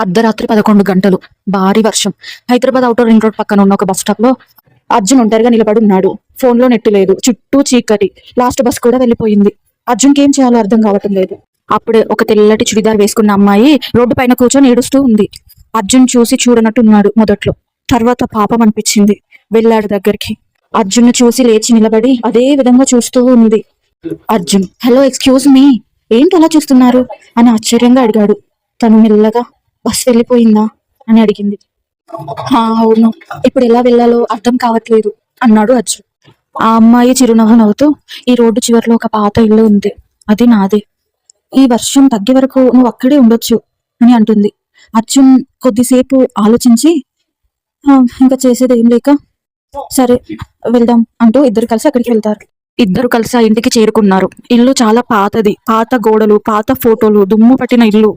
అర్ధరాత్రి 11 గంటలు భారీ వర్షం. హైదరాబాద్ ఔటర్ రింగ్ రోడ్ పక్కన ఉన్న ఒక బస్ స్టాప్ లో అర్జున్ ఒంటరిగా నిలబడి ఉన్నాడు. ఫోన్ లో నెట్ లేదు, చుట్టూ చీకటి. లాస్ట్ బస్ కూడా వెళ్ళిపోయింది. అర్జున్ కి ఏం చేయాలో అర్థం కావటం లేదు. అప్పుడే ఒక తెల్లటి చుడిదార్ వేసుకున్న అమ్మాయి రోడ్డు పైన కూర్చొని ఏడుస్తూ ఉంది. అర్జున్ చూసి చూడనట్టు ఉన్నాడు మొదట్లో. తర్వాత పాపం అనిపించింది. వెళ్ళాడు దగ్గరికి. అర్జున్ చూసి లేచి నిలబడి అదే విధంగా చూస్తూ ఉంది. అర్జున్, హలో, ఎక్స్క్యూజ్ మీ, ఏంటి అలా చూస్తున్నారు అని ఆశ్చర్యంగా అడిగాడు. తను మెల్లగా, బస్ వెళ్ళిపోయిందా అని అడిగింది. అవును, ఇప్పుడు ఎలా వెళ్ళాలో అర్థం కావట్లేదు అన్నాడు అర్జున్. ఆ అమ్మాయి చిరునవ్వు నవ్వుతూ, ఈ రోడ్డు చివరిలో ఒక పాత ఇల్లు ఉంది, అది నాదే. ఈ వర్షం తగ్గే వరకు నువ్వు అక్కడే ఉండొచ్చు అని అంటుంది. అర్జున్ కొద్దిసేపు ఆలోచించి, ఇంకా చేసేది ఏం లేక, సరే వెళ్దాం అంటూ ఇద్దరు కలిసి అక్కడికి వెళ్తారు. ఇద్దరు కలిసి ఆ ఇంటికి చేరుకున్నారు. ఇల్లు చాలా పాతది, పాత గోడలు, పాత ఫోటోలు, దుమ్ము పట్టిన ఇల్లు.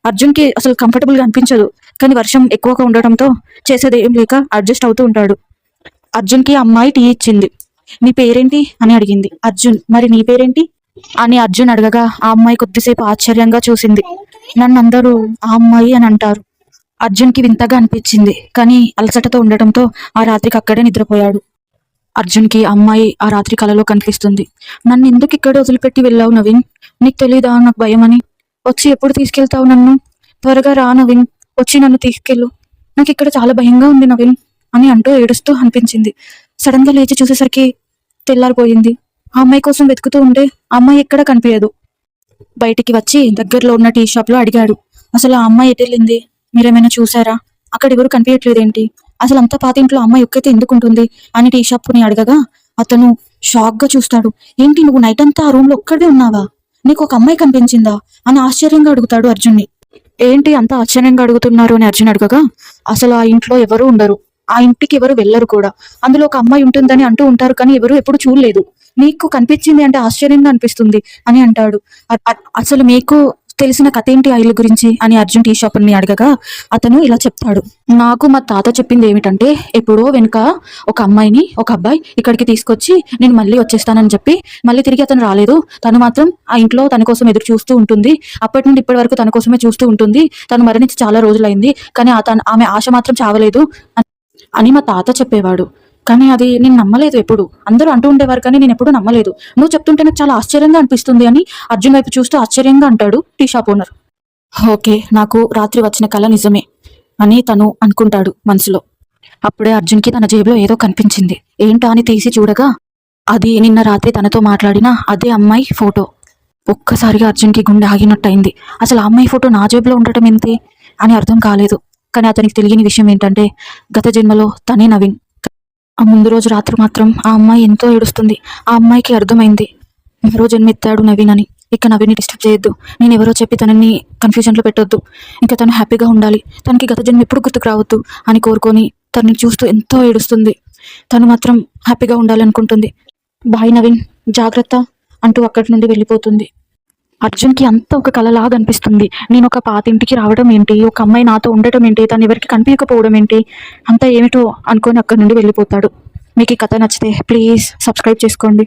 అర్జున్ కి అసలు కంఫర్టబుల్ గా అనిపించదు. కానీ వర్షం ఎక్కువగా ఉండటంతో చేసేది ఏం లేక అడ్జస్ట్ అవుతూ ఉంటాడు. అర్జున్ కి అమ్మాయి టీ ఇచ్చింది. నీ పేరేంటి అని అడిగింది. అర్జున్. మరి నీ పేరేంటి అని అర్జున్ అడగగా ఆ అమ్మాయి కొద్దిసేపు ఆశ్చర్యంగా చూసింది. నన్ను అందరూ ఆ అమ్మాయి అని అంటారు. అర్జున్ కి వింతగా అనిపించింది. కానీ అలసటతో ఉండటంతో ఆ రాత్రికి అక్కడే నిద్రపోయాడు. అర్జున్ కి అమ్మాయి ఆ రాత్రి కలలో కనిపిస్తుంది. నన్ను ఎందుకు ఇక్కడ వదిలిపెట్టి వెళ్ళావు నవీన్? నీకు తెలీదా నాకు భయమని? వచ్చి ఎప్పుడు తీసుకెళ్తావు నన్ను? త్వరగా రా నవీన్, వచ్చి నన్ను తీసుకెళ్ళు, నాకు ఇక్కడ చాలా భయంగా ఉంది నవీన్ అని అంటూ ఏడుస్తూ అనిపించింది. సడన్ గా లేచి చూసేసరికి తెల్లారిపోయింది. ఆ అమ్మాయి కోసం వెతుకుతూ ఉంటే ఆ అమ్మాయి ఎక్కడ కనిపించదు. బయటికి వచ్చి దగ్గరలో ఉన్న టీ షాప్ లో అడిగాడు, అసలు ఆ అమ్మాయి ఎటు వెళ్ళింది, మీరేమైనా చూసారా? అక్కడ ఎవరు కనిపించట్లేదేంటి? అసలు అంత పాత ఇంట్లో అమ్మాయి ఒక్కైతే ఎందుకుంటుంది అని టీ షాప్ ని అడగగా అతను షాక్ గా చూస్తాడు. ఏంటి, నువ్వు నైట్ అంతా ఆ రూమ్ లో ఒక్కడే ఉన్నావా? నీకు ఒక అమ్మాయి కనిపించిందా అని ఆశ్చర్యంగా అడుగుతాడు అర్జున్ని. ఏంటి అంత ఆశ్చర్యంగా అడుగుతున్నారు అని అర్జున్ అడగగా, అసలు ఆ ఇంట్లో ఎవరు ఉండరు, ఆ ఇంటికి ఎవరు వెళ్ళరు కూడా. అందులో ఒక అమ్మాయి ఉంటుందని అంటూ ఉంటారు, కానీ ఎవరు ఎప్పుడు చూడలేదు. నీకు కనిపించింది అంటే ఆశ్చర్యంగా అనిపిస్తుంది అని అంటాడు. అసలు మీకు తెలిసిన కథ ఏంటి ఆ ఇల్లు గురించి అని అర్జున్ టీ షాప్ ని అడగగా అతను ఇలా చెప్తాడు. నాకు మా తాత చెప్పింది ఏమిటంటే, ఎప్పుడో వెనుక ఒక అమ్మాయిని ఒక అబ్బాయి ఇక్కడికి తీసుకొచ్చి నేను మళ్ళీ వచ్చేస్తానని చెప్పి మళ్ళీ తిరిగి అతను రాలేదు. తను మాత్రం ఆ ఇంట్లో తన కోసం ఎదురు చూస్తూ ఉంటుంది. అప్పటి నుండి ఇప్పటి వరకు తన కోసమే చూస్తూ ఉంటుంది. తను మరణించి చాలా రోజులైంది, కానీ ఆమె ఆశ మాత్రం చావలేదు అని మా తాత చెప్పేవాడు. కానీ అది నేను నమ్మలేదు. ఎప్పుడు అందరూ అంటూ ఉండేవారు, కానీ నేను ఎప్పుడు నమ్మలేదు. నువ్వు చెప్తుంటే నాకు చాలా ఆశ్చర్యంగా అనిపిస్తుంది అని అర్జున్ వైపు చూస్తూ ఆశ్చర్యంగా అంటాడు టీ షాప్ ఓనర్. ఓకే, నాకు రాత్రి వచ్చిన కళ నిజమే అని తను అనుకుంటాడు మనసులో. అప్పుడే అర్జున్ కి తన జేబులో ఏదో కనిపించింది. ఏంటా అని తీసి చూడగా అది నిన్న రాత్రి తనతో మాట్లాడిన అదే అమ్మాయి ఫోటో. ఒక్కసారిగా అర్జున్ కి గుండె ఆగినట్టయింది. అసలు ఆ అమ్మాయి ఫోటో నా జేబులో ఉండటం ఏంటి అని అర్థం కాలేదు. కానీ అతనికి తెలియని విషయం ఏంటంటే, గత జన్మలో తనే నవీన్. ఆ ముందు రోజు రాత్రి మాత్రం ఆ అమ్మాయి ఎంతో ఏడుస్తుంది. ఆ అమ్మాయికి అర్థమైంది, మరో జన్మెత్తాడు నవీన్ అని. ఇక నవీన్ని డిస్టర్బ్ చేయొద్దు, నేను ఎవరో చెప్పి తనని కన్ఫ్యూజన్లో పెట్టొద్దు. ఇంకా తను హ్యాపీగా ఉండాలి, తనకి గత జన్మ ఎప్పుడు గుర్తుకు రావద్దు అని కోరుకొని తనని చూస్తూ ఎంతో ఏడుస్తుంది. తను మాత్రం హ్యాపీగా ఉండాలనుకుంటుంది. బాయ్ నవీన్, జాగ్రత్త అంటూ అక్కడి నుండి వెళ్ళిపోతుంది. అర్జున్కి అంత ఒక కళలాగా అనిపిస్తుంది. నేను ఒక పాతింటికి రావడం ఏంటి, ఒక అమ్మాయి నాతో ఉండటం ఏంటి, తను ఎవరికి కనిపించకపోవడం ఏంటి, అంతా ఏమిటో అనుకొని అక్కడి నుండి వెళ్ళిపోతాడు. మీకు ఈ కథ నచ్చితే ప్లీజ్ సబ్స్క్రైబ్ చేసుకోండి.